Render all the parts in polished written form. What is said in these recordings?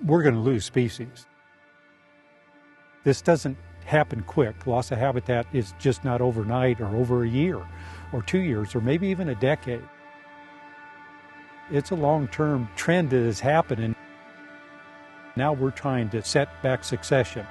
we're going to lose species. This doesn't happen quick. Loss of habitat is just not overnight or over a year or 2 years or maybe even a decade. It's a long-term trend that is happening. Now we're trying to set back succession.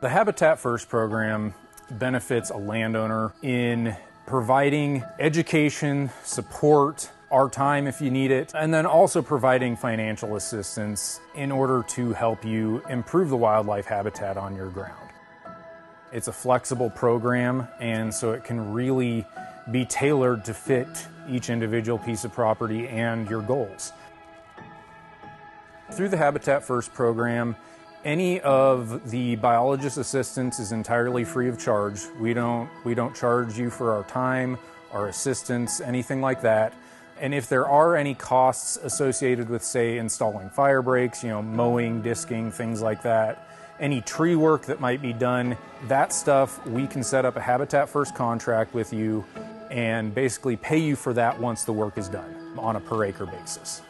The Habitat First program benefits a landowner in providing education, support, our time if you need it, and then also providing financial assistance in order to help you improve the wildlife habitat on your ground. It's a flexible program, and so it can really be tailored to fit each individual piece of property and your goals. Through the Habitat First program, any of the biologist assistance is entirely free of charge. We don't charge you for our time, our assistance, anything like that. And if there are any costs associated with, say, installing fire breaks, mowing, disking, things like that, any tree work that might be done, that stuff, we can set up a Habitat First contract with you and basically pay you for that once the work is done on a per acre basis.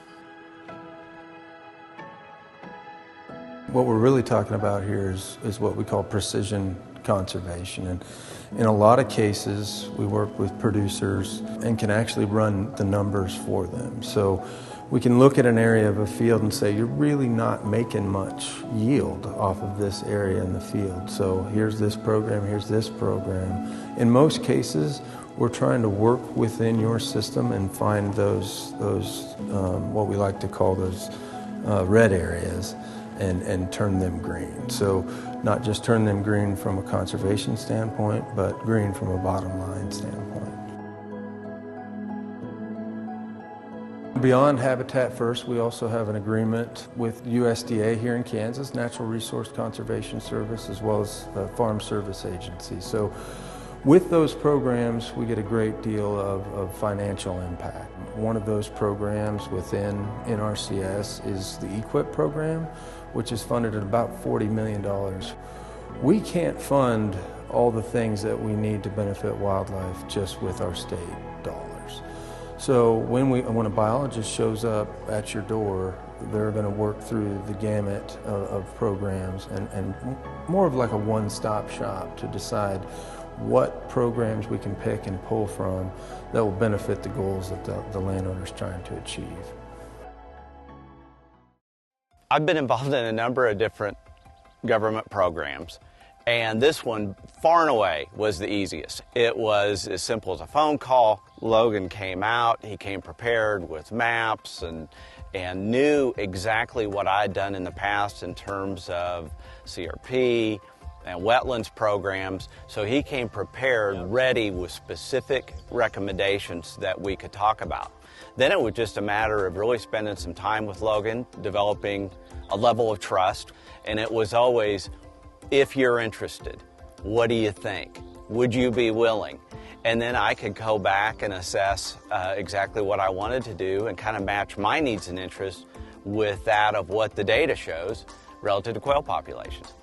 What we're really talking about here is what we call precision conservation. And in a lot of cases, we work with producers and can actually run the numbers for them. So we can look at an area of a field and say, you're really not making much yield off of this area in the field. So here's this program, here's this program. In most cases, we're trying to work within your system and find those what we like to call those red areas. And turn them green. So not just turn them green from a conservation standpoint, but green from a bottom line standpoint. Beyond Habitat First, we also have an agreement with USDA here in Kansas, Natural Resource Conservation Service, as well as the Farm Service Agency. So with those programs, we get a great deal of financial impact. One of those programs within NRCS is the EQIP program, which is funded at about $40 million. We can't fund all the things that we need to benefit wildlife just with our state dollars. So when a biologist shows up at your door, they're going to work through the gamut of programs and more of like a one-stop shop to decide what programs we can pick and pull from that will benefit the goals that the landowner's trying to achieve. I've been involved in a number of different government programs, and this one far and away was the easiest. It was as simple as a phone call. Logan came out, he came prepared with maps and knew exactly what I'd done in the past in terms of CRP and wetlands programs, so he came prepared, ready with specific recommendations that we could talk about. Then it was just a matter of really spending some time with Logan, developing a level of trust, and it was always, if you're interested, what do you think? Would you be willing? And then I could go back and assess exactly what I wanted to do and kind of match my needs and interests with that of what the data shows relative to quail populations.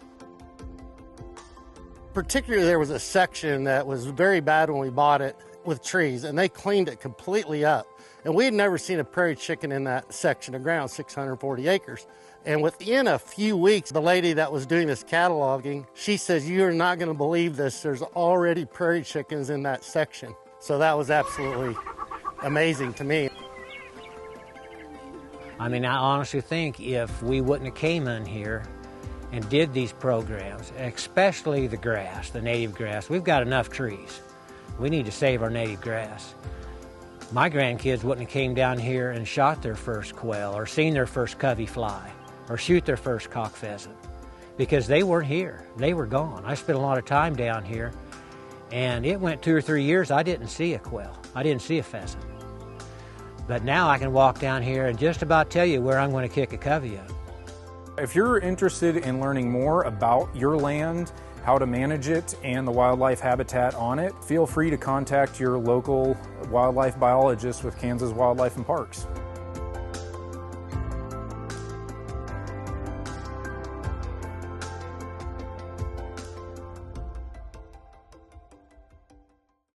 Particularly, there was a section that was very bad when we bought it with trees, and they cleaned it completely up. And we had never seen a prairie chicken in that section of ground, 640 acres. And within a few weeks, the lady that was doing this cataloging, she says, you're not going to believe this, there's already prairie chickens in that section. So that was absolutely amazing to me. I mean, I honestly think if we wouldn't have came in here and did these programs, especially the grass, the native grass, we've got enough trees. We need to save our native grass. My grandkids wouldn't have came down here and shot their first quail or seen their first covey fly or shoot their first cock pheasant because they weren't here. They were gone. I spent a lot of time down here, and it went 2 or 3 years I didn't see a quail. I didn't see a pheasant. But now I can walk down here and just about tell you where I'm going to kick a covey up. If you're interested in learning more about your land, how to manage it, and the wildlife habitat on it, feel free to contact your local wildlife biologist with Kansas Wildlife and Parks.